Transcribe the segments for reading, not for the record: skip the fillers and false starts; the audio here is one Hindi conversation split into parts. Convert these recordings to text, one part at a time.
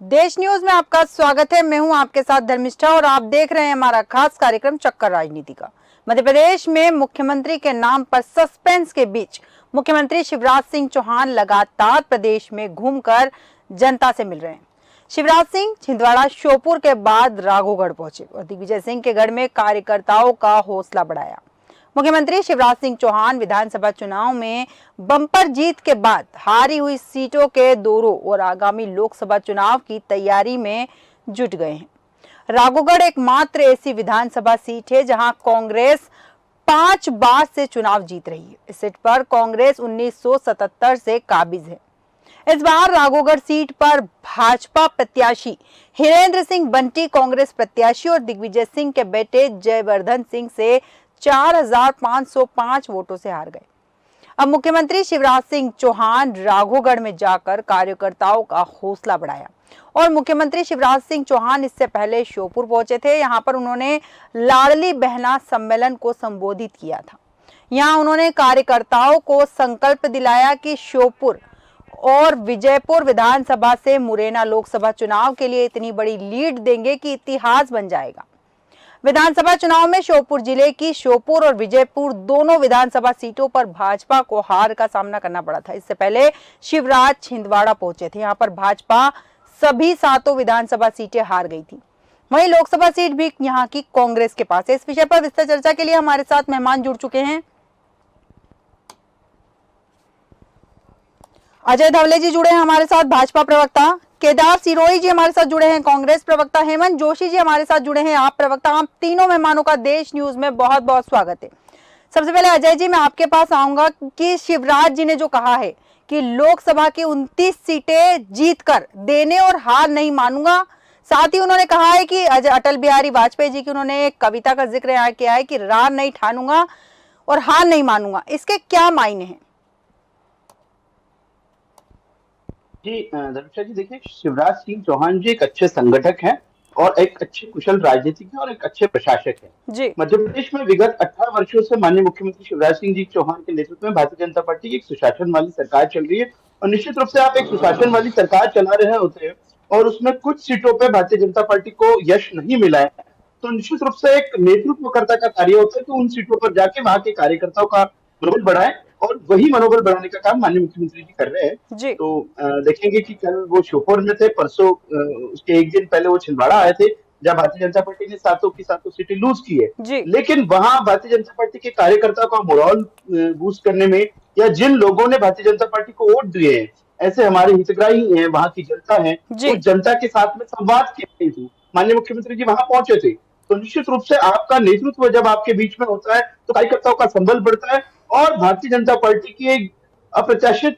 देश न्यूज में आपका स्वागत है। मैं हूं आपके साथ धर्मिष्ठा और आप देख रहे हैं हमारा खास कार्यक्रम चक्कर राजनीति का। मध्य प्रदेश में मुख्यमंत्री के नाम पर सस्पेंस के बीच मुख्यमंत्री शिवराज सिंह चौहान लगातार प्रदेश में घूमकर जनता से मिल रहे हैं। शिवराज सिंह छिंदवाड़ा श्योपुर के बाद राघोगढ़ पहुंचे और दिग्विजय सिंह के गढ़ में कार्यकर्ताओं का हौसला बढ़ाया। मुख्यमंत्री शिवराज सिंह चौहान विधानसभा चुनाव में बम्पर जीत के बाद हारी हुई सीटों के दौरों और आगामी लोकसभा चुनाव की तैयारी में जुट गए हैं। राघोगढ़ एकमात्र ऐसी विधानसभा सीट है जहां कांग्रेस 5 बार से चुनाव जीत रही है। इस सीट पर कांग्रेस 1977 से काबिज है। इस बार राघोगढ़ सीट पर भाजपा प्रत्याशी हिरेंद्र सिंह बंटी कांग्रेस प्रत्याशी और दिग्विजय सिंह के बेटे जयवर्धन सिंह से 4505 वोटों से हार गए। अब मुख्यमंत्री शिवराज सिंह चौहान राघोगढ़ में जाकर कार्यकर्ताओं का हौसला बढ़ाया और मुख्यमंत्री शिवराज सिंह चौहान इससे पहले श्योपुर पहुंचे थे। यहां पर उन्होंने लाडली बहना सम्मेलन को संबोधित किया था। यहां उन्होंने कार्यकर्ताओं को संकल्प दिलाया कि श्योपुर और विजयपुर विधानसभा से मुरैना लोकसभा चुनाव के लिए इतनी बड़ी लीड देंगे कि इतिहास बन जाएगा। विधानसभा चुनाव में श्योपुर जिले की श्योपुर और विजयपुर दोनों विधानसभा सीटों पर भाजपा को हार का सामना करना पड़ा था। इससे पहले शिवराज छिंदवाड़ा पहुंचे थे। यहां पर भाजपा सभी 7 विधानसभा सीटें हार गई थी। वहीं लोकसभा सीट भी यहां की कांग्रेस के पास है। इस विषय पर विस्तार चर्चा के लिए हमारे साथ मेहमान जुड़ चुके हैं। अजय धवले जी जुड़े हैं हमारे साथ, भाजपा प्रवक्ता। केदार सिरोही जी हमारे साथ जुड़े हैं, कांग्रेस प्रवक्ता। हेमंत जोशी जी हमारे साथ जुड़े हैं, आप प्रवक्ता। आप तीनों मेहमानों का देश न्यूज में बहुत बहुत स्वागत है। सबसे पहले अजय जी, मैं आपके पास आऊंगा कि शिवराज जी ने जो कहा है कि लोकसभा की 29 सीटें जीतकर देने और हार नहीं मानूंगा, साथ ही उन्होंने कहा है कि अटल बिहारी वाजपेयी जी की उन्होंने एक कविता का जिक्र यहाँ किया है कि रार नहीं ठानूंगा और हार नहीं मानूंगा। इसके क्या मायने हैं? जी धर्मिष्ठा जी, देखिए, शिवराज सिंह चौहान जी एक अच्छे संगठक हैं और एक अच्छे कुशल राजनीतिक हैं और एक अच्छे प्रशासक हैं। जी। मध्य प्रदेश में विगत 18 वर्षों से माननीय मुख्यमंत्री शिवराज सिंह जी चौहान के नेतृत्व में भारतीय जनता पार्टी की एक सुशासन वाली सरकार चल रही है और निश्चित रूप से आप एक सुशासन वाली सरकार चला रहे होते हैं और उसमें कुछ सीटों पर भारतीय जनता पार्टी को यश नहीं मिला है, तो निश्चित रूप से एक नेतृत्वकर्ता का कार्य होता है कि उन सीटों पर जाके वहां के कार्यकर्ताओं का मनोबल बढ़ाए और वही मनोबल बढ़ाने का काम माननीय मुख्यमंत्री जी कर रहे हैं। तो देखेंगे कि कल वो श्योपुर में थे, परसों उसके एक दिन पहले वो छिंदवाड़ा आए थे जहां भारतीय जनता पार्टी ने 7 की 7 सीटें लूज की है। लेकिन वहां भारतीय जनता पार्टी के कार्यकर्ताओं का मोरल बूस्ट करने में या जिन लोगों ने भारतीय जनता पार्टी को वोट दिए हैं, ऐसे हमारे हितग्राही हैं, वहां की जनता है, उस जनता के साथ में संवाद किए थे। माननीय मुख्यमंत्री जी वहां पहुंचे थे, तो निश्चित रूप से आपका नेतृत्व जब आपके बीच में होता है तो कार्यकर्ताओं का संबल बढ़ता है और भारतीय जनता पार्टी की एक अप्रत्याशित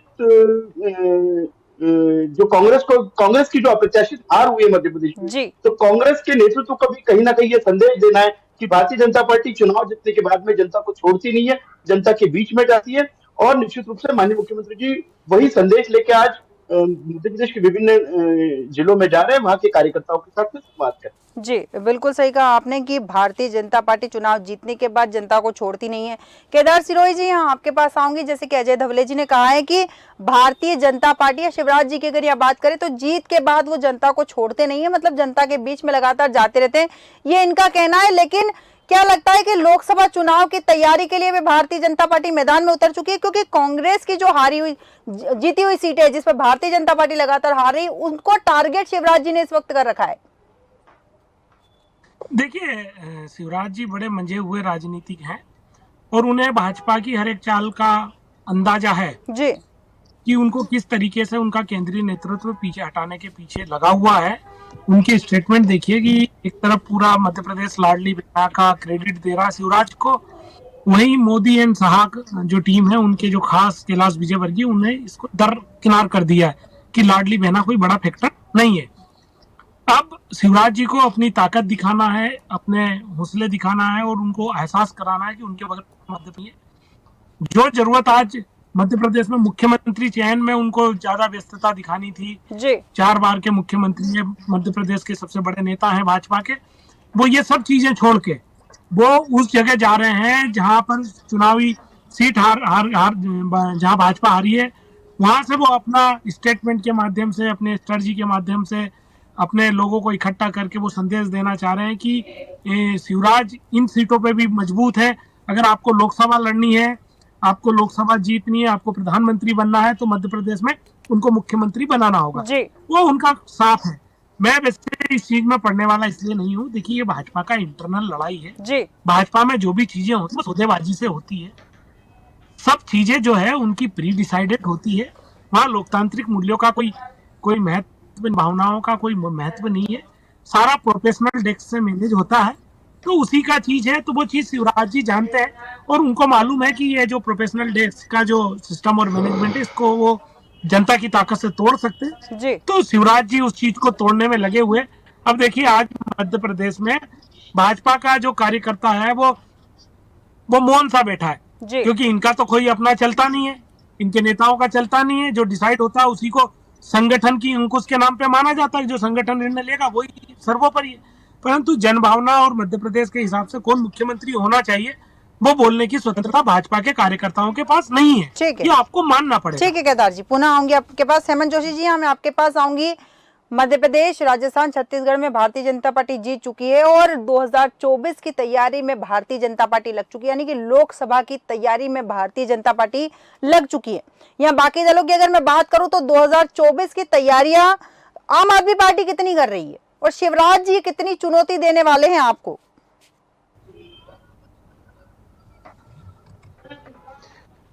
जो कांग्रेस की जो अप्रत्याशित हार हुई है मध्य प्रदेश में, तो कांग्रेस के नेतृत्व को भी कहीं ना कहीं ये संदेश देना है कि भारतीय जनता पार्टी चुनाव जीतने के बाद में जनता को छोड़ती नहीं है, जनता के बीच में जाती है और निश्चित रूप से माननीय मुख्यमंत्री जी वही संदेश लेके आज मध्य प्रदेश के विभिन्न जिलों में जा रहे हैं, वहां के कार्यकर्ताओं के साथ में संवाद कर। जी, बिल्कुल सही कहा आपने कि भारतीय जनता पार्टी चुनाव जीतने के बाद जनता को छोड़ती नहीं है। केदार सिरोही जी, यहाँ आपके पास आऊंगी। जैसे कि अजय धवले जी ने कहा है कि भारतीय जनता पार्टी या शिवराज जी की अगर यह बात करें तो जीत के बाद वो जनता को छोड़ते नहीं है, मतलब जनता के बीच में लगातार जाते रहते हैं, ये इनका कहना है। लेकिन क्या लगता है कि लोकसभा चुनाव की तैयारी के लिए भी भारतीय जनता पार्टी मैदान में उतर चुकी है? क्योंकि कांग्रेस की जो जीती हुई सीटें है जिस पर भारतीय जनता पार्टी लगातार हार रही, उनको टारगेट शिवराज जी ने इस वक्त कर रखा है। देखिए, शिवराज जी बड़े मंजे हुए राजनीतिक हैं और उन्हें भाजपा की हर एक चाल का अंदाजा है जी कि उनको किस तरीके से उनका केंद्रीय नेतृत्व पीछे हटाने के पीछे लगा हुआ है। उनकी स्टेटमेंट देखिए कि एक तरफ पूरा मध्य प्रदेश लाडली बहना का क्रेडिट दे रहा शिवराज को, वहीं मोदी एंड साहा जो टीम है उनके जो खास कैलाश विजयवर्गीय, उन्हें इसको दरकिनार कर दिया है कि लाडली बहना कोई बड़ा फैक्टर नहीं है। अब शिवराज जी को अपनी ताकत दिखाना है, अपने हौसले दिखाना है और उनको एहसास कराना है कि उनके बगैर मध्य प्रदेश जो जरूरत आज मध्य प्रदेश में मुख्यमंत्री चयन में उनको ज्यादा व्यस्तता दिखानी थी। 4 बार के मुख्यमंत्री है, मध्य प्रदेश के सबसे बड़े नेता हैं भाजपा के, वो ये सब चीजें छोड़ के वो उस जगह जा रहे हैं जहां पर चुनावी सीट जहां भाजपा हारी है, वहां से वो अपना स्टेटमेंट के माध्यम से, अपने स्ट्रेटजी के माध्यम से अपने लोगों को इकट्ठा करके वो संदेश देना चाह रहे हैं कि शिवराज इन सीटों पे भी मजबूत है। अगर आपको लोकसभा लड़नी है, आपको लोकसभा जीतनी है, आपको प्रधानमंत्री बनना है, तो मध्य प्रदेश में उनको मुख्यमंत्री बनाना होगा। जी। वो उनका साथ है। मैं वैसे इस चीज में पढ़ने वाला इसलिए नहीं हूँ। देखिए, ये भाजपा का इंटरनल लड़ाई है। जी। भाजपा में जो भी चीजें होती है सौदेबाजी से होती है। सब चीजें जो है उनकी प्री डिसाइडेड होती है। वहाँ लोकतांत्रिक मूल्यों का कोई महत्व, भावनाओं का कोई महत्व नहीं है। सारा प्रोफेशनल डेस्क से मैनेज होता है, तो उसी का चीज है। तो वो चीज शिवराज जी जानते हैं और उनको मालूम है कि ये जो प्रोफेशनल डेस्क का जो सिस्टम और मैनेजमेंट है, इसको वो जनता की ताकत से तोड़ सकते हैं। जी। तो शिवराज जी उस चीज को तोड़ने में लगे हुए। अब देखिए, आज मध्य प्रदेश में भाजपा का जो कार्यकर्ता है वो मौन सा बैठा है, क्योंकि इनका तो कोई अपना चलता नहीं है, इनके नेताओं का चलता नहीं है। जो डिसाइड होता है उसी को संगठन की अंकुश के नाम पे माना जाता है। जो संगठन निर्णय लेगा वही सर्वोपरि है। परंतु जनभावना और मध्य प्रदेश के हिसाब से कौन मुख्यमंत्री होना चाहिए, वो बोलने की स्वतंत्रता भाजपा के कार्यकर्ताओं के पास नहीं है। ठीक है, ये आपको मानना पड़ेगा। ठीक है केदार जी, पुनः आऊंगी आपके पास। हेमंत जोशी जी, मैं आपके पास आऊंगी। मध्य प्रदेश, राजस्थान, छत्तीसगढ़ में भारतीय जनता पार्टी जीत चुकी है और 2024 की तैयारी में भारतीय जनता पार्टी लग चुकी है, यानी कि लोकसभा की तैयारी में भारतीय जनता पार्टी लग चुकी है। यहाँ बाकी दलों की अगर मैं बात करूं तो 2024 की तैयारियां आम आदमी पार्टी कितनी कर रही है और शिवराज जी कितनी चुनौती देने वाले हैं आपको?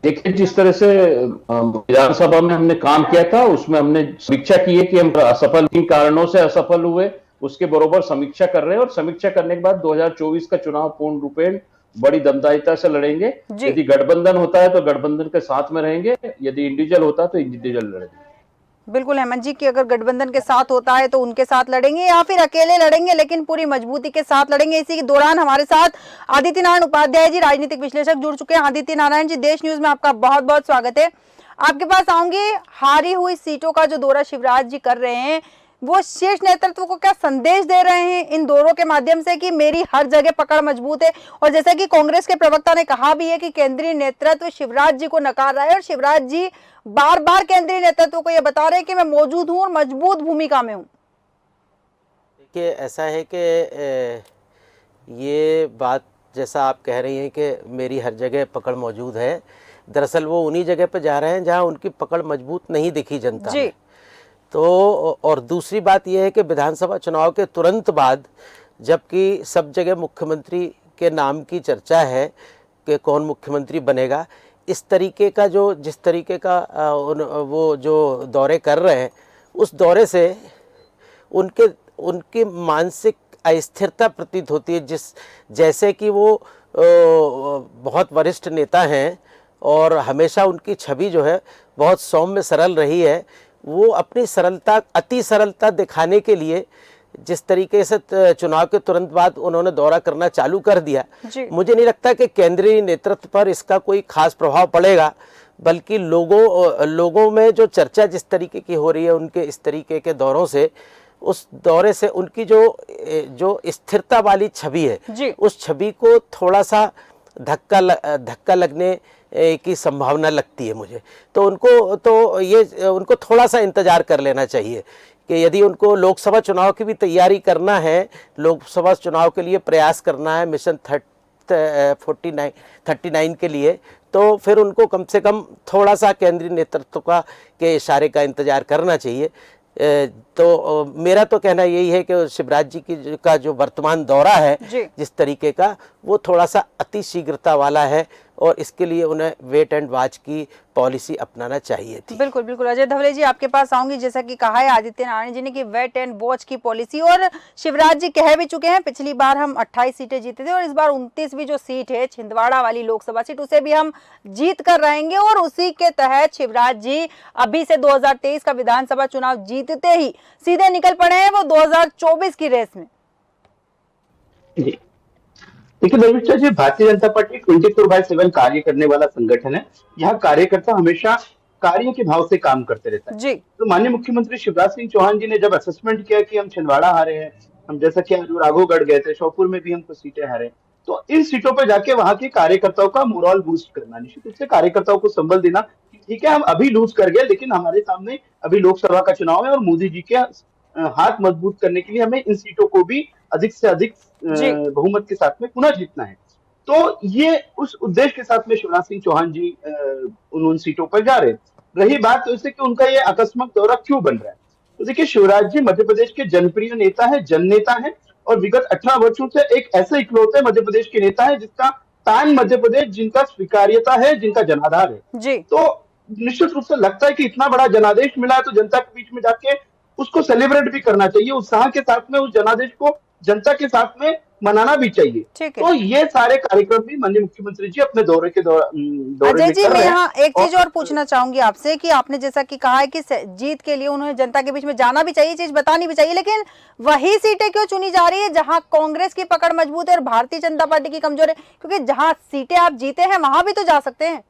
देखिए, जिस तरह से विधानसभा में हमने काम किया था, उसमें हमने समीक्षा की है कि हम असफल किन कारणों से असफल हुए, उसके बरोबर समीक्षा कर रहे हैं। और समीक्षा करने के बाद 2024 का चुनाव पूर्ण रूपेण बड़ी दमदायिता से लड़ेंगे। यदि गठबंधन होता है तो गठबंधन के साथ में रहेंगे, यदि इंडिविजुअल होता है तो इंडिविजुअल लड़ेंगे। बिल्कुल हेमंत जी, कि अगर गठबंधन के साथ होता है तो उनके साथ लड़ेंगे या फिर अकेले लड़ेंगे, लेकिन पूरी मजबूती के साथ लड़ेंगे। इसी के दौरान हमारे साथ आदित्य नारायण उपाध्याय जी, राजनीतिक विश्लेषक, जुड़ चुके हैं। आदित्य नारायण जी, देश न्यूज में आपका बहुत बहुत स्वागत है। आपके पास आऊंगी। हारी हुई सीटों का जो दौरा शिवराज जी कर रहे हैं, वो शीर्ष नेतृत्व को क्या संदेश दे रहे हैं इन दौरों के माध्यम से कि मेरी हर जगह पकड़ मजबूत है? और जैसा कि कांग्रेस के प्रवक्ता ने कहा भी है कि केंद्रीय नेतृत्व शिवराज जी को नकार रहा है और शिवराज जी बार बार केंद्रीय नेतृत्व को यह बता रहे हैं कि मैं मौजूद हूं और मजबूत भूमिका में हूं। देखिए, ऐसा है कि ये बात जैसा आप कह रही हैं कि मेरी हर जगह पकड़ मौजूद है, दरअसल वो उन्हीं जगह पे जा रहे हैं जहां उनकी पकड़ मजबूत नहीं दिखी जनता जी। में। तो और दूसरी बात यह है कि विधानसभा चुनाव के तुरंत बाद, जबकि सब जगह मुख्यमंत्री के नाम की चर्चा है कि कौन मुख्यमंत्री बनेगा, इस तरीके का जिस तरीके का वो जो दौरे कर रहे हैं, उस दौरे से उनकी मानसिक अस्थिरता प्रतीत होती है। जैसे कि वो बहुत वरिष्ठ नेता हैं और हमेशा उनकी छवि जो है बहुत सौम्य सरल रही है। वो अपनी अति सरलता दिखाने के लिए जिस तरीके से चुनाव के तुरंत बाद उन्होंने दौरा करना चालू कर दिया, मुझे नहीं लगता कि केंद्रीय नेतृत्व पर इसका कोई खास प्रभाव पड़ेगा, बल्कि लोगों में जो चर्चा जिस तरीके की हो रही है उनके इस तरीके के दौरों से, उस दौरे से उनकी जो स्थिरता वाली छवि है, उस छवि को थोड़ा सा धक्का लगने की संभावना लगती है मुझे। तो उनको थोड़ा सा इंतजार कर लेना चाहिए कि यदि उनको लोकसभा चुनाव की भी तैयारी करना है, लोकसभा चुनाव के लिए प्रयास करना है मिशन 39 के लिए, तो फिर उनको कम से कम थोड़ा सा केंद्रीय नेतृत्व के इशारे का इंतजार करना चाहिए। तो मेरा तो कहना यही है कि शिवराज जी का जो वर्तमान दौरा है जिस तरीके का, वो थोड़ा सा अति शीघ्रता वाला है और इसके लिए उन्हें वेट एंड वॉच की पॉलिसी अपनाना चाहिए थी। बिल्कुल बिल्कुल। अजय धवले जी, आपके पास आऊंगी। जैसा कि कहा है आदित्य नारायण जी ने कि वेट एंड वॉच की पॉलिसी, और शिवराज जी कह भी चुके हैं पिछली बार हम 28 सीटें जीते थे और इस बार 29वीं जो सीट है छिंदवाड़ा वाली लोकसभा सीट, उसे भी हम जीत कर रहेंगे। और उसी के तहत शिवराज जी अभी से 2023 का विधानसभा चुनाव जीतते ही सीधे निकल पड़े हैं वो 2024 की रेस में। देखिए धर्मिष्ठा जी, भारतीय जनता पार्टी 24/7 कार्य करने वाला संगठन है। यहाँ कार्यकर्ता हमेशा कार्य के भाव से काम करते रहता है। तो माननीय मुख्यमंत्री शिवराज सिंह चौहान जी ने जब असेसमेंट किया कि हम छिंदवाड़ा हारे हैं, हम जैसा कि राघोगढ़ गए थे, श्योपुर में भी हम कुछ सीटें हारे, तो इन सीटों पर जाके वहां के कार्यकर्ताओं का मोरल बूस्ट करना, निश्चित रूप से कार्यकर्ताओं को संबल देना, ठीक है हम अभी लूज कर गए लेकिन हमारे सामने अभी लोकसभा का चुनाव है और मोदी जी के हाथ मजबूत करने के लिए हमें इन सीटों को भी अधिक से अधिक जी बहुमत के साथ में पुनः जीतना है। तो ये उस उद्देश्य के साथ में शिवराज सिंह चौहान जी उन सीटों पर जा रहे हैं। रही बात तो इससे कि उनका ये आकस्मिक दौरा क्यों बन रहा है, तो देखिए शिवराज जी मध्य प्रदेश के जनप्रिय नेता है, जननेता है, और विगत 18 वर्षों से एक ऐसे इकलौते मध्य प्रदेश के नेता है जिसका पैन मध्य प्रदेश, जिनका स्वीकार्यता है, जिनका जनाधार है। जी तो निश्चित रूप से लगता है कि इतना बड़ा जनादेश मिला है तो जनता के बीच में जाके उसको सेलिब्रेट भी करना चाहिए, उत्साह के साथ में उस जनादेश को जनता के साथ में मनाना भी चाहिए। ठीक है। तो ये सारे कार्यक्रम भी माननीय मुख्यमंत्री जी अपने दौरे अजय में जी, कर मैं रहे हैं। यहाँ एक चीज और पूछना चाहूंगी आपसे कि आपने जैसा कि कहा है कि जीत के लिए उन्हें जनता के बीच में जाना भी चाहिए, चीज बतानी भी चाहिए, लेकिन वही सीटें क्यों चुनी जा रही है जहां कांग्रेस की पकड़ मजबूत है और भारतीय जनता पार्टी की कमजोर है? क्योंकि जहां सीटें आप जीते हैं वहां भी तो जा सकते हैं।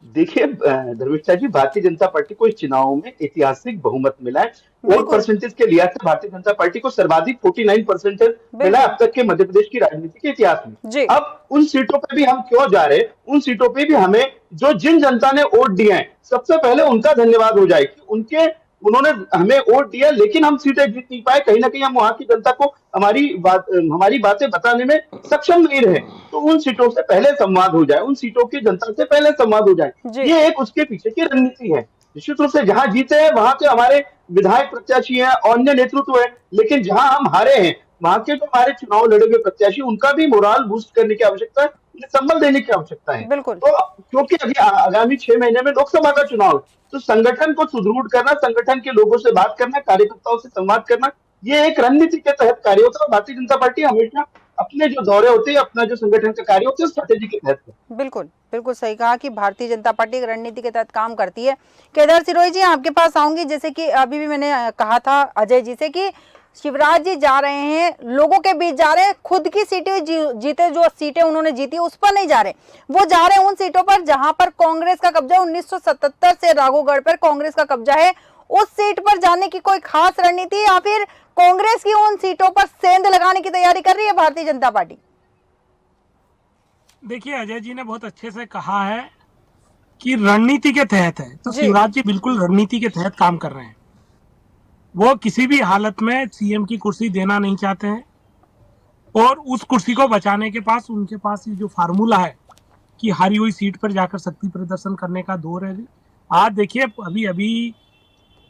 देखिए धर्मिष्ठा जी, भारतीय जनता पार्टी को इस चुनाव में ऐतिहासिक बहुमत मिला है। वोट बिल्कुल। परसेंटेज के लिहाज से भारतीय जनता पार्टी को सर्वाधिक 49% मिला है अब तक के मध्य प्रदेश की राजनीति के इतिहास जी। में। अब उन सीटों पे भी हम क्यों जा रहे हैं, उन सीटों पे भी हमें जिन जनता ने वोट दिए हैं सबसे पहले उनका धन्यवाद हो जाए कि उन्होंने हमें वोट दिया, लेकिन हम सीटें जीत नहीं पाए। कहीं ना कहीं हम वहां की जनता को हमारी बातें बताने में सक्षम नहीं रहे। तो उन सीटों से पहले संवाद हो जाए, उन सीटों की जनता से पहले संवाद हो जाए, जी। ये एक उसके पीछे की रणनीति है। निश्चित रूप से जहां जीते हैं वहां पे हमारे विधायक प्रत्याशी हैं, अन्य नेतृत्व है, लेकिन जहां हम हारे हैं वहां के जो हमारे चुनाव लड़े हुए प्रत्याशी, उनका भी मोराल बूस्ट करने की आवश्यकता है, उन्हें संबल देने की आवश्यकता है। बिल्कुल। तो क्योंकि अभी आगामी 6 महीने में लोकसभा का चुनाव है, तो संगठन को सुदृढ़ करना, संगठन के लोगों से बात करना, कार्यकर्ताओं से संवाद करना, ये एक रणनीति के तहत कार्य होता है। भारतीय जनता पार्टी हमेशा अपने जो दौरे होते हैं, अपना जो संगठन का कार्य होता है, स्ट्रेटेजी के तहत। बिल्कुल बिल्कुल सही कहा कि भारतीय जनता पार्टी एक रणनीति के तहत काम करती है। केदार सिरोही जी, आपके पास आऊंगी। जैसे कि अभी भी मैंने कहा था अजय जी से कि शिवराज जी जा रहे हैं, लोगों के बीच जा रहे हैं, खुद की सीटें जीते, जो सीटें उन्होंने जीती उस पर नहीं जा रहे, वो जा रहे हैं उन सीटों पर जहां पर कांग्रेस का कब्जा 1977 से राघोगढ़ पर कांग्रेस का कब्जा है। उस सीट पर जाने की कोई खास रणनीति या फिर कांग्रेस की उन सीटों पर सेंध लगाने की तैयारी कर रही है भारतीय जनता पार्टी? देखिए, अजय जी ने बहुत अच्छे से कहा है कि रणनीति के तहत है, तो शिवराज जी बिल्कुल रणनीति के तहत काम कर रहे हैं। वो किसी भी हालत में सीएम की कुर्सी देना नहीं चाहते हैं, और उस कुर्सी को बचाने के पास उनके पास ये जो फार्मूला है कि हारी हुई सीट पर जाकर शक्ति प्रदर्शन करने का दौर है। आज देखिए, अभी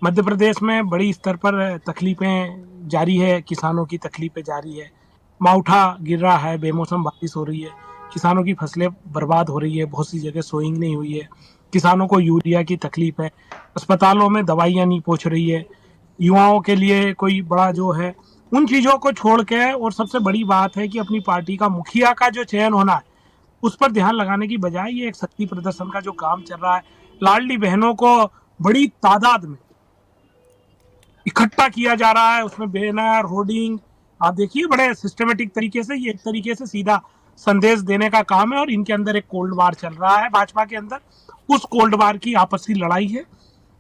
मध्य प्रदेश में बड़ी स्तर पर तकलीफें जारी है, किसानों की तकलीफें जारी है, मावठा गिर रहा है, बेमौसम बारिश हो रही है, किसानों की फसलें बर्बाद हो रही है, बहुत सी जगह सोइंग नहीं हुई है, किसानों को यूरिया की तकलीफ है, अस्पतालों में दवाइयाँ नहीं पहुँच रही है, युवाओं के लिए कोई बड़ा जो है, उन चीज़ों को छोड़ के, और सबसे बड़ी बात है कि अपनी पार्टी का मुखिया का जो चयन होना है उस पर ध्यान लगाने की बजाय ये एक शक्ति प्रदर्शन का जो काम चल रहा है, लाडली बहनों को बड़ी तादाद में इकट्ठा किया जा रहा है, उसमें बैनर, होर्डिंग, आप देखिए बड़े सिस्टमेटिक तरीके से, ये एक तरीके से सीधा संदेश देने का काम है। और इनके अंदर एक कोल्ड वार चल रहा है, भाजपा के अंदर, उस कोल्ड वार की आपसी लड़ाई है।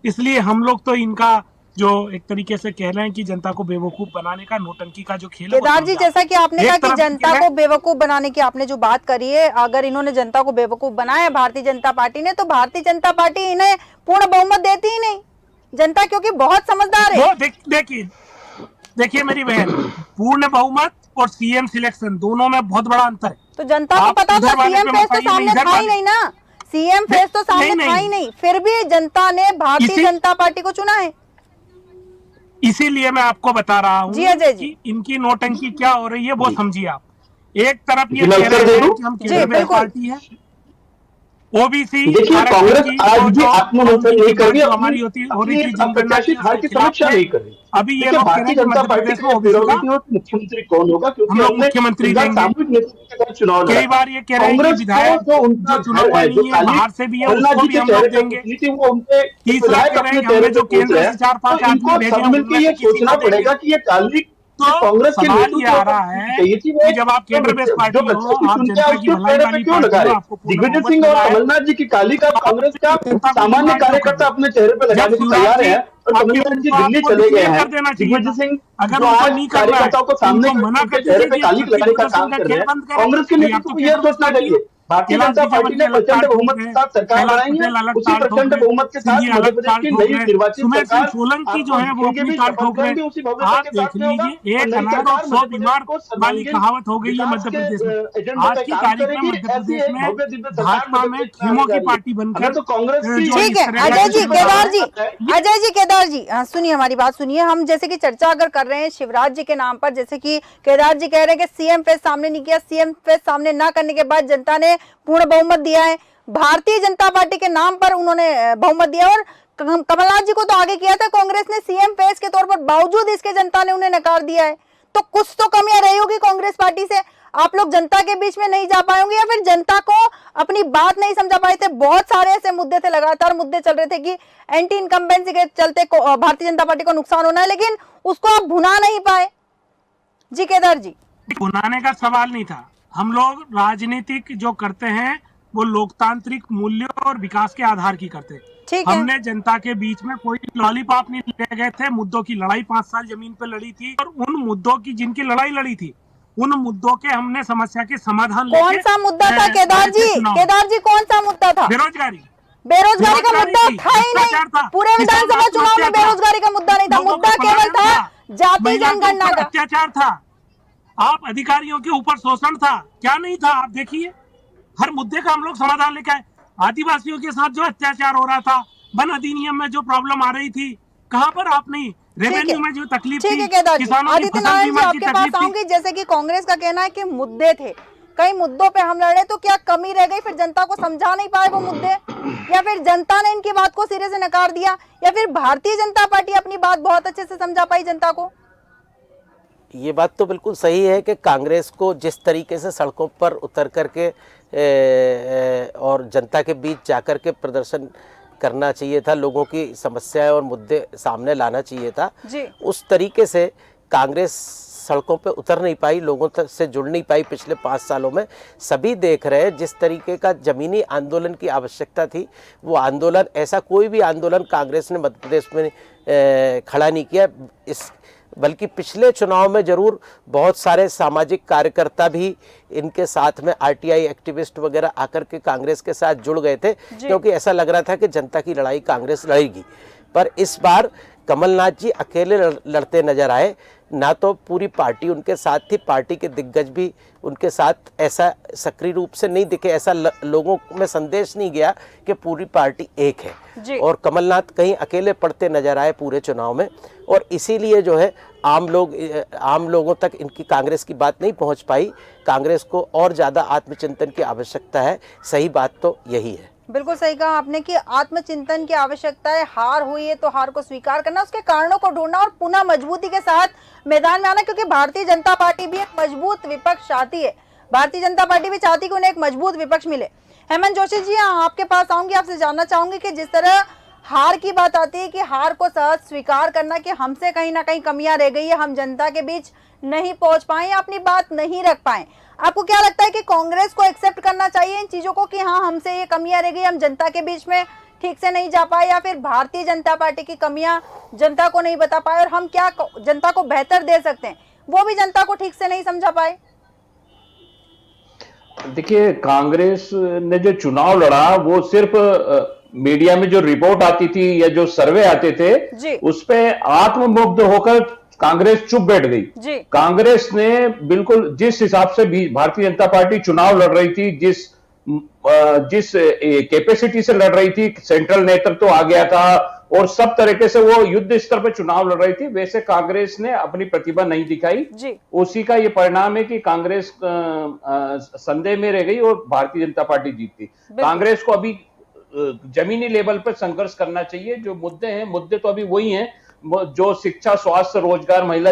इसलिए हम लोग तो इनका जो एक तरीके से कह रहे हैं कि जनता को बेवकूफ बनाने का, नोटंकी का जो खेल है, केदार जी, जैसा कि आपने कहा कि जनता को बेवकूफ बनाने की आपने जो बात करी है, अगर इन्होंने जनता को बेवकूफ बनाया भारतीय जनता पार्टी ने, तो भारतीय जनता पार्टी इन्हें पूर्ण बहुमत देती ही नहीं। जनता क्योंकि बहुत समझदार है। देखिए मेरी बहन, पूर्ण बहुमत और सीएम सिलेक्शन दोनों में बहुत बड़ा अंतर है। तो जनता को पता था, सीएम फेस तो सामने था ही नहीं ना, सीएम फेस तो सामने था ही नहीं, फिर भी जनता ने भारतीय जनता पार्टी को चुना है। इसीलिए मैं आपको बता रहा हूँ कि इनकी नोटंकी क्या हो रही है वो समझिए आप। एक तरफ ये कह रहे हैं कि हम केंद्र में पार्टी है, ओबीसी, देखिए कांग्रेस आज भी आत्ममंथन नहीं कर रही, हमारी होती प्रत्याशी हार की समीक्षा नहीं कर रही। अभी ये लोग भारतीय जनता पार्टी का मुख्यमंत्री कौन होगा, क्योंकि हमने मुख्यमंत्री सामूहिक नेतृत्व के साथ चुनाव लड़ा। कई बार ये कह रहे हैं कि विधायक जो चुनाव नहीं है बाहर से भी है, उसको भी हम लोग देंगे। तीसरा कह रहे हैं कि हमने जो केंद्र से 4-5 आदमी भेजे हैं, मिलकर ये सोचना पड़ेगा कि ये काली तो कांग्रेस के सवाल ये आ रहा है कि जब आप केंद्र में पार्टी हो, आप जनता की भलाई वाली पार्टी हो, आपको दिग्विजय सिंह और कमलनाथ जी की काली का कांग्रेस का सामान्य कार्यकर्ता अपने चेहरे पर लगाने को तैयार है, और कमलनाथ जी दिल्ली चले गए हैं। दिग्विजय सिंह अगर आज कार्यकर्ताओं को सामने चेहरे पे काली लगाने का काम कर रहे हैं, कांग्रेस के नेतृत्व को यह सोचना चाहिए भारतीय जनता पार्टी ने प्रचंड बहुमत के साथ सरकार बनाई है, उसी प्रचंड बहुमत के साथ मध्य प्रदेश की नई निर्वाचित सरकार सोलंकी जो है वो अपनी ताल ठोक रहे हैं। उसी भव्यता आप के देख साथ में होगा लीजिए, और एक नई अनार और सरकार 100 मध्य प्रदेश बीमार को वाली सर्वांगीण कहावत हो गई है विकास मध्य प्रदेश में। के एजेंडे आज पे की काम तारीख में करेगी। मध्य ऐसी प्रदेश एक में भव्य दिव्य सरकार भाजपा मध्य में प्रदेश में खेमों आने जा की रही पार्टी है। बनकर हमें तो कांग्रेस की जो ठीक है इस तरह का अजय जी, जो केदार जी, ये अजय जी, केदार जी, सुनिए हमारी बात सुनिए। हम जैसे कि चर्चा अगर कर रहे हैं शिवराज जी के नाम पर, जैसे कि केदार जी कह रहे हैं कि सीएम फेस सामने नहीं किया, सीएम फेस सामने ना करने के बाद जनता ने पूर्ण बहुमत दिया है, भारतीय जनता पार्टी के नाम पर उन्होंने बहुमत दिया, और कमलनाथ जी को तो आगे किया था कांग्रेस ने सीएम फेस के तौर पर, बावजूद इसके जनता ने उन्हें नकार दिया है। तो कुछ तो कमियां रही होगी कांग्रेस पार्टी से, आप लोग जनता के बीच में नहीं जा पाए होंगे, या फिर जनता को अपनी बात नहीं समझा पाए थे। बहुत सारे ऐसे मुद्दे थे, लगातार मुद्दे चल रहे थे कि एंटी इनकम्बेंसी के चलते भारतीय जनता पार्टी को नुकसान होना है, लेकिन उसको आप भुना नहीं पाए। जी केदार जी, भुनाने का सवाल नहीं था। हम लोग राजनीतिक जो करते हैं वो लोकतांत्रिक मूल्यों और विकास के आधार की करते हैं। ठीक है। हमने जनता के बीच में कोई लॉलीपॉप नहीं ले गए थे। मुद्दों की लड़ाई 5 साल जमीन पे लड़ी थी, और उन मुद्दों की जिनकी लड़ाई लड़ी थी, उन मुद्दों के हमने समस्या के समाधान कौन सा मुद्दा था केदार जी? केदार जी, कौन सा मुद्दा था? बेरोजगारी। बेरोजगारी का मुद्दा था ही नहीं। पूरे विधानसभा चुनाव में बेरोजगारी का मुद्दा नहीं था, मुद्दा केवल था जाति जनगणना का। अत्याचार था, आप अधिकारियों के ऊपर शोषण था, क्या नहीं था? आप देखिए, हर मुद्दे का हम लोग समाधान लेके आए। आदिवासियों के साथ जो अत्याचार हो रहा था, वन अधिनियम में जो प्रॉब्लम आ रही थी, कहाँ पर आप नहीं, रेवेन्यू में जो तकलीफ ठीक थी, है केदार जी, किसानों की आदित्य फसल नारायण जी बीमा की आपके पास तकलीफ थी। आऊंगी। जैसे कि कांग्रेस का कहना है कि मुद्दे थे, कई मुद्दों पे हम लड़े, तो क्या कमी रह गई? फिर जनता को समझा नहीं पाए वो मुद्दे, या फिर जनता ने इनकी बात को सिरे से नकार दिया, या फिर भारतीय जनता पार्टी अपनी बात बहुत अच्छे से समझा पाई जनता को? ये बात तो बिल्कुल सही है कि कांग्रेस को जिस तरीके से सड़कों पर उतर करके और जनता के बीच जाकर के प्रदर्शन करना चाहिए था, लोगों की समस्याएं और मुद्दे सामने लाना चाहिए था जी। उस तरीके से कांग्रेस सड़कों पे उतर नहीं पाई, लोगों तक से जुड़ नहीं पाई। पिछले 5 सालों में सभी देख रहे हैं जिस तरीके का जमीनी आंदोलन की आवश्यकता थी, वो आंदोलन, ऐसा कोई भी आंदोलन कांग्रेस ने मध्य प्रदेश में खड़ा नहीं किया। बल्कि पिछले चुनाव में जरूर बहुत सारे सामाजिक कार्यकर्ता भी इनके साथ में, आरटीआई एक्टिविस्ट वगैरह आकर के कांग्रेस के साथ जुड़ गए थे, क्योंकि ऐसा लग रहा था कि जनता की लड़ाई कांग्रेस लड़ेगी। पर इस बार कमलनाथ जी अकेले लड़ते नजर आए, ना तो पूरी पार्टी उनके साथ थी, पार्टी के दिग्गज भी उनके साथ ऐसा सक्रिय रूप से नहीं दिखे, ऐसा लोगों में संदेश नहीं गया कि पूरी पार्टी एक है। और कमलनाथ कहीं अकेले पड़ते नजर आए पूरे चुनाव में, और इसीलिए जो है आम लोगों तक इनकी कांग्रेस की बात नहीं पहुंच पाई। कांग्रेस को और ज़्यादा आत्मचिंतन की आवश्यकता है, सही बात तो यही है। बिल्कुल सही कहा आपने कि आत्मचिंतन की आवश्यकता है। हार हुई है तो हार को स्वीकार करना, उसके कारणों को ढूंढना और पुनः मजबूती के साथ मैदान में आना, क्योंकि भारतीय जनता पार्टी भी एक मजबूत विपक्ष चाहती है। भारतीय जनता पार्टी भी चाहती है कि उन्हें एक मजबूत विपक्ष मिले। हेमंत जोशी जी, आपके पास आऊंगी, आपसे जानना चाहूंगी कि जिस तरह हार की बात आती है कि हार को सहज स्वीकार करना कि हमसे कहीं ना कहीं कमियां रह गई है, हम जनता के बीच नहीं पहुंच पाए, अपनी बात नहीं रख पाए, आपको क्या लगता है कि कांग्रेस को एक्सेप्ट करना चाहिए इन चीजों को कि हाँ हमसे ये कमियां रह गई, हम जनता के बीच में ठीक से नहीं जा पाए, या फिर भारतीय जनता पार्टी की कमियां जनता को नहीं बता पाए और हम क्या जनता को बेहतर दे सकते हैं वो भी जनता को ठीक से नहीं समझा पाए? देखिए, कांग्रेस ने जो चुनाव लड़ा वो सिर्फ मीडिया में जो रिपोर्ट आती थी या जो सर्वे आते थे उस पे आत्ममुग्ध होकर कांग्रेस चुप बैठ गई। कांग्रेस ने बिल्कुल जिस हिसाब से भारतीय जनता पार्टी चुनाव लड़ रही थी, जिस कैपेसिटी से लड़ रही थी, सेंट्रल नेतृत्व तो आ गया था और सब तरीके से वो युद्ध स्तर पर चुनाव लड़ रही थी, वैसे कांग्रेस ने अपनी प्रतिभा नहीं दिखाई। उसी का ये परिणाम है कि कांग्रेस संदेह में रह गई और भारतीय जनता पार्टी जीती। कांग्रेस को अभी जमीनी लेवल पर संघर्ष करना चाहिए। जो मुद्दे तो अभी वही हैं जो शिक्षा, स्वास्थ्य, रोजगार, महिला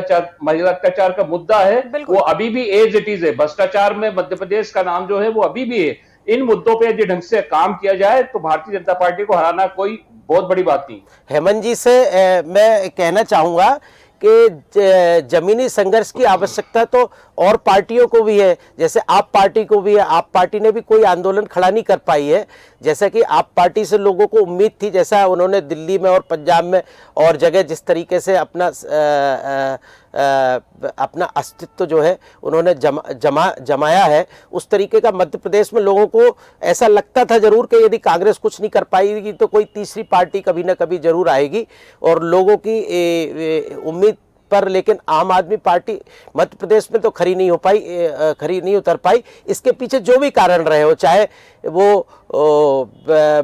अत्याचार का मुद्दा है, वो अभी भी एज इट इज है। भ्रष्टाचार में मध्य प्रदेश का नाम जो है वो अभी भी है। इन मुद्दों पे यदि ढंग से काम किया जाए तो भारतीय जनता पार्टी को हराना कोई बहुत बड़ी बात नहीं। हेमंत जी से मैं कहना चाहूंगा कि जमीनी संघर्ष की आवश्यकता तो और पार्टियों को भी है, जैसे आप पार्टी को भी है। आप पार्टी ने भी कोई आंदोलन खड़ा नहीं कर पाई है, जैसा कि आप पार्टी से लोगों को उम्मीद थी, जैसा उन्होंने दिल्ली में और पंजाब में और जगह जिस तरीके से अपना अस्तित्व जो है उन्होंने जमाया है, उस तरीके का मध्य प्रदेश में लोगों को ऐसा लगता था जरूर कि यदि कांग्रेस कुछ नहीं कर पाएगी तो कोई तीसरी पार्टी कभी ना कभी जरूर आएगी, और लोगों की उम्मीद पर लेकिन आम आदमी पार्टी मध्य प्रदेश में तो खरी नहीं उतर पाई। इसके पीछे जो भी कारण रहे हो, चाहे वो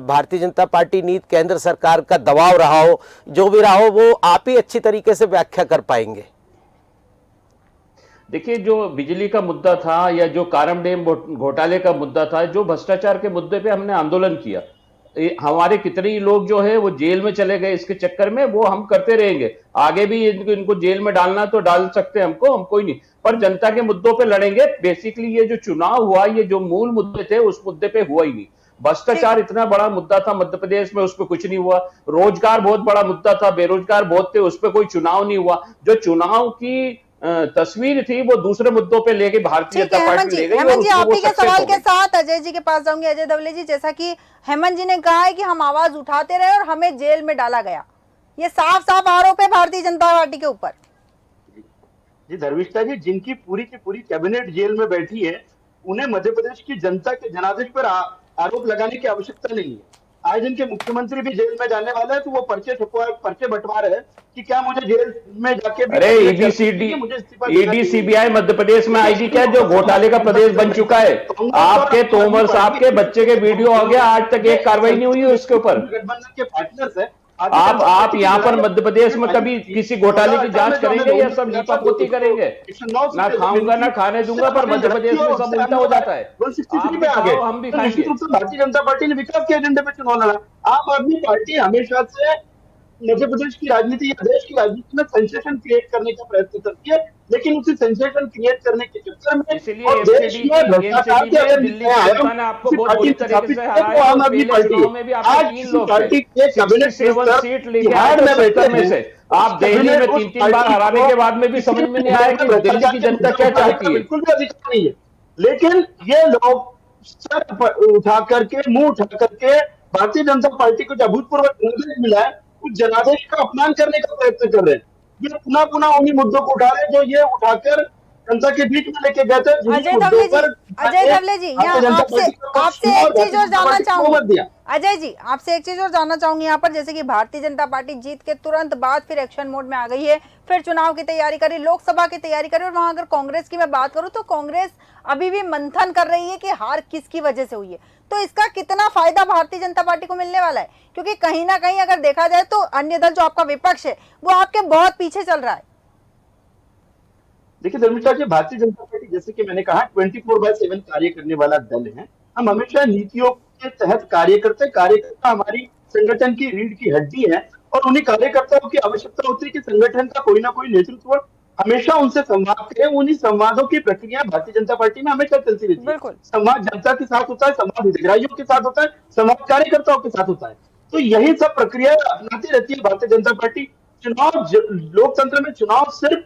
भारतीय जनता पार्टी नीति, केंद्र सरकार का दबाव रहा हो, जो भी रहा हो, वो आप ही अच्छी तरीके से व्याख्या कर पाएंगे। देखिए, जो बिजली का मुद्दा था या जो कारम डैम घोटाले का मुद्दा था, जो भ्रष्टाचार के मुद्दे पे हमने आंदोलन किया, हमारे कितने ही लोग जो है वो जेल में चले गए इसके चक्कर में, वो हम करते रहेंगे। आगे भी इनको जेल में डालना तो डाल सकते हैं, हम कोई नहीं, पर जनता के मुद्दों पे लड़ेंगे। बेसिकली ये जो चुनाव हुआ, ये जो मूल मुद्दे थे उस मुद्दे पे हुआ ही नहीं। भ्रष्टाचार इतना बड़ा मुद्दा था मध्य प्रदेश में, उस पर कुछ नहीं हुआ। रोजगार बहुत बड़ा मुद्दा था, बेरोजगार बहुत थे, उस पर कोई चुनाव नहीं हुआ। जो चुनाव की तस्वीर थी वो दूसरे मुद्दों पे लेके भारतीय जनता पार्टी ले गई। हेमंत जी, आप ही के सवाल के साथ अजय जी के पास जाऊंगी। अजय दवले जी, जैसा कि हेमंत जी ने कहा है कि हम आवाज उठाते रहे और हमें जेल में डाला गया, ये साफ साफ आरोप है भारतीय जनता पार्टी के ऊपर। जी धर्मिष्ठा जी, जिनकी पूरी की पूरी कैबिनेट जेल में बैठी है, उन्हें मध्य प्रदेश की जनता के जनादेश पर आरोप लगाने की आवश्यकता नहीं है। आज जिनके मुख्यमंत्री भी जेल में जाने वाला है, तो वो पर्चे बंटवा रहे हैं कि क्या मुझे जेल में जाके भी, अरे ईडी सीबीआई मध्य प्रदेश में आईडी क्या, जो घोटाले का प्रदेश बन चुका है। आपके तोमर साहब के बच्चे के वीडियो हो गया, आज तक एक कार्रवाई नहीं हुई है उसके ऊपर। गठबंधन के पार्टनर्स है। आप यहाँ पर मध्य प्रदेश में कभी किसी घोटाले की जांच करेंगे या सब लीपापोती करेंगे? ना खाऊंगा ना खाने दूंगा, पर मध्य प्रदेश में सब उल्टा हो जाता है। हम भी खाएंगे। निश्चित रूप से भारतीय जनता पार्टी ने विकास के एजेंडे पे चुनाव लड़ा। आम आदमी पार्टी हमेशा से मध्य प्रदेश की राजनीति या देश की राजनीति में सेंसेशन क्रिएट करने का प्रयत्न करती है, लेकिन उसी सेंसेशन क्रिएट करने के चक्कर में और देश में भ्रष्टाचार के अगर आम आदमी पार्टी आज पार्टी के कैबिनेट बिहार में बैठे में आप दिल्ली में 3 बार हराने के बाद में भी समझ में नहीं आया कि दिल्ली की जनता क्या चाहती है। बिल्कुल भी अधिकार नहीं है, लेकिन ये लोग सर उठा करके, मुंह उठा करके भारतीय जनता पार्टी को जो अभूतपूर्व जनादेश मिला है, उस जनादेश का अपमान करने का प्रयत्न कर रहे हैं। ये पुनः उन्हीं मुद्दों को उठा रहे हैं जो ये उठाकर जनता के बीच में लेके गए थे। अजय दवले जी, यहाँ आपसे एक चीज और जानना चाहूंगी। अजय जी, आपसे एक चीज और जानना चाहूंगी यहाँ पर, जैसे कि भारतीय जनता पार्टी जीत के तुरंत बाद फिर एक्शन मोड में आ गई है, फिर चुनाव की तैयारी करी, लोकसभा की तैयारी करी, और वहां अगर कांग्रेस की मैं बात करूं तो कांग्रेस अभी भी मंथन कर रही है कि हार किसकी वजह से हुई है। तो इसका कितना फायदा भारतीय जनता पार्टी को मिलने वाला है? क्योंकि कहीं ना कहीं अगर देखा जाए तो अन्य दल जो आपका विपक्ष है वो आपके बहुत पीछे चल रहा है। देखिए धर्मिष्ठा जी, भारतीय जनता पार्टी जैसे कि मैंने कहा 24/7 कार्य करने वाला दल है। हम हमेशा नीतियों के तहत कार्य करते हैं। कार्यकर्ता हमारी संगठन की रीढ़ की हड्डी है, और उन्हीं कार्यकर्ताओं की आवश्यकता होती है कि संगठन का कोई ना कोई नेतृत्व हमेशा उनसे संवाद करे। उन्हीं संवादों की प्रक्रिया भारतीय जनता पार्टी में हमेशा चलती रहती है। संवाद जनता के साथ होता है, संवाद हितग्राहियों के साथ होता है, संवाद कार्यकर्ताओं के साथ होता है। तो यही सब प्रक्रिया अपनाती रहती है भारतीय जनता पार्टी। चुनाव, लोकतंत्र में चुनाव सिर्फ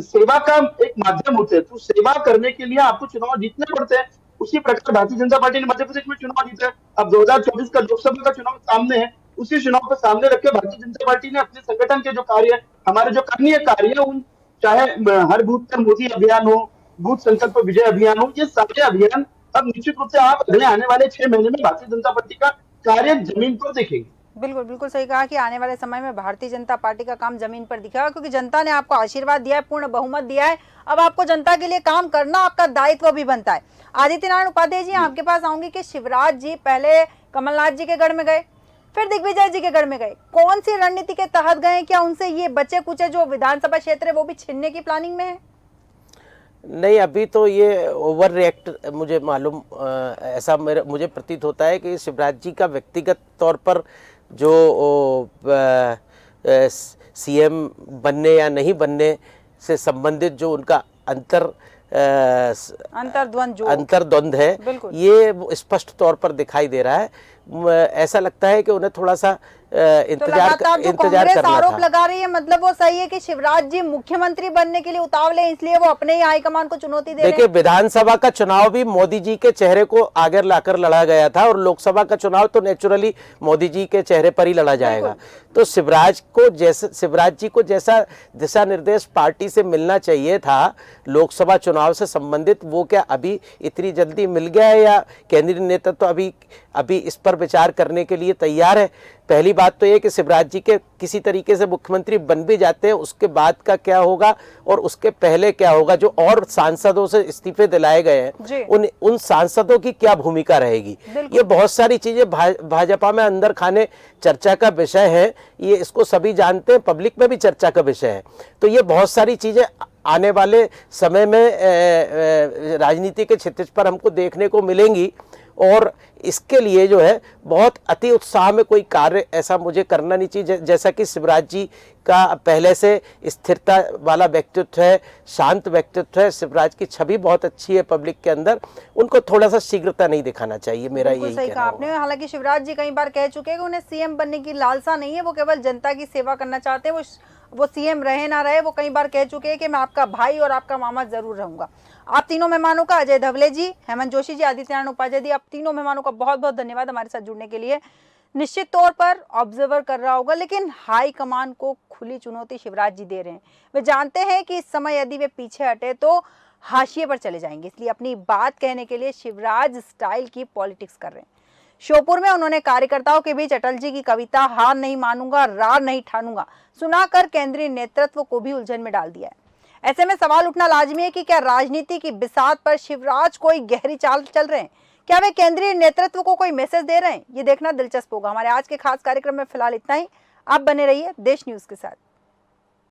सेवा का एक माध्यम होते हैं, तो सेवा करने के लिए आपको चुनाव जीतने पड़ते हैं। उसी प्रकार भारतीय जनता पार्टी ने मध्य प्रदेश में चुनाव जीता है। अब 2024 का लोकसभा का चुनाव सामने है, उसी चुनाव को सामने रख के भारतीय जनता पार्टी ने अपने संगठन के जो कार्य है, हमारे जो करणीय कार्य है, उन चाहे हर बूथ पर मोदी अभियान हो, बूथ संकल्प विजय अभियान हो, ये सारे अभियान अब निश्चित रूप से आप अगले आने वाले 6 महीने में भारतीय जनता पार्टी का कार्य जमीन पर देखेंगे। बिल्कुल बिल्कुल सही कहा कि आने वाले समय में भारतीय जनता पार्टी का काम जमीन पर दिखेगा, क्योंकि जनता ने आपको आशीर्वाद दिया है, पूर्ण बहुमत दिया है। अब आपको जनता के लिए काम करना आपका दायित्व भी बनता है। आदित्य नारायण उपाध्याय जी, आपके पास आऊंगी कि शिवराज जी पहले कमलनाथ जी के गढ़ में गए, फिर दिग्विजय जी के गढ़ में गए, कौन सी रणनीति के तहत गए? क्या उनसे ये बचे कुचे जो विधानसभा क्षेत्र है वो भी छीनने की प्लानिंग में है? नहीं, अभी तो ये ओवर रिएक्ट मुझे मालूम, ऐसा मुझे प्रतीत होता है कि शिवराज जी का व्यक्तिगत तौर पर जो सीएम बनने या नहीं बनने से संबंधित जो उनका अंतर्द्वंद है, ये स्पष्ट तौर पर दिखाई दे रहा है। ऐसा लगता है कि उन्हें थोड़ा सा तो लगातार जो कांग्रेस करना आरोप था। लगा रही है, मतलब वो सही है कि शिवराज जी मुख्यमंत्री बनने के लिए उतावले हैं, इसलिए वो अपने ही हाईकमान को चुनौती दे रहे देखिए, हैं। विधानसभा का चुनाव भी मोदी जी के चेहरे को आगे लाकर लड़ा गया था और लोकसभा का चुनाव तो नेचुरली मोदी जी के चेहरे पर ही लड़ा जाएगा। तो शिवराज जी को जैसा दिशा निर्देश पार्टी से मिलना चाहिए था लोकसभा चुनाव से संबंधित, वो क्या अभी इतनी जल्दी मिल गया है या केंद्रीय नेतृत्व अभी इस पर विचार करने के लिए तैयार है? पहली बात तो ये कि शिवराज जी के किसी तरीके से मुख्यमंत्री बन भी जाते हैं, उसके बाद का क्या होगा और उसके पहले क्या होगा? जो और सांसदों से इस्तीफे दिलाए गए हैं उन सांसदों की क्या भूमिका रहेगी? ये बहुत सारी चीजें भाजपा में अंदर खाने चर्चा का विषय है, ये इसको सभी जानते हैं, पब्लिक में भी चर्चा का विषय है। तो ये बहुत सारी चीजें आने वाले समय में राजनीति के क्षितिज पर हमको देखने को मिलेंगी और इसके लिए जो है बहुत अति उत्साह में कोई कार्य ऐसा मुझे करना नहीं चाहिए। जैसा कि शिवराज जी का पहले से स्थिरता वाला व्यक्तित्व है, शांत व्यक्तित्व है, शिवराज की छवि बहुत अच्छी है पब्लिक के अंदर, उनको थोड़ा सा शीघ्रता नहीं दिखाना चाहिए, मेरा यही सही कहा आपने। हालांकि शिवराज जी कई बार कह चुके हैं कि उन्हें सीएम बनने की लालसा नहीं है, वो केवल जनता की सेवा करना चाहते हैं। वो सीएम रहे ना रहे, वो कई बार कह चुके हैं कि मैं आपका भाई और आपका मामा जरूर रहूंगा। आप तीनों मेहमानों का, अजय धवले जी, हेमंत जोशी जी, आदित्य नारायण उपाध्याय जी, आप तीनों मेहमानों का बहुत बहुत धन्यवाद हमारे साथ जुड़ने के लिए। निश्चित तौर पर ऑब्जर्वर कर रहा होगा, लेकिन हाई कमान को खुली चुनौती शिवराज जी दे रहे हैं। वे जानते हैं कि इस समय यदि वे पीछे हटे तो हाशिए पर चले जाएंगे, इसलिए अपनी बात कहने के लिए शिवराज स्टाइल की पॉलिटिक्स कर रहे हैं। श्योपुर में उन्होंने कार्यकर्ताओं के बीच अटल जी की कविता हार नहीं मानूंगा, रार नहीं ठानूंगा सुनाकर केंद्रीय नेतृत्व को भी उलझन में डाल दिया है। ऐसे में सवाल उठना लाजमी है कि क्या राजनीति की बिसात पर शिवराज कोई गहरी चाल चल रहे हैं? क्या वे केंद्रीय नेतृत्व को कोई मैसेज दे रहे हैं? ये देखना दिलचस्प होगा। हमारे आज के खास कार्यक्रम में फिलहाल इतना ही। आप बने रहिए देश न्यूज के साथ।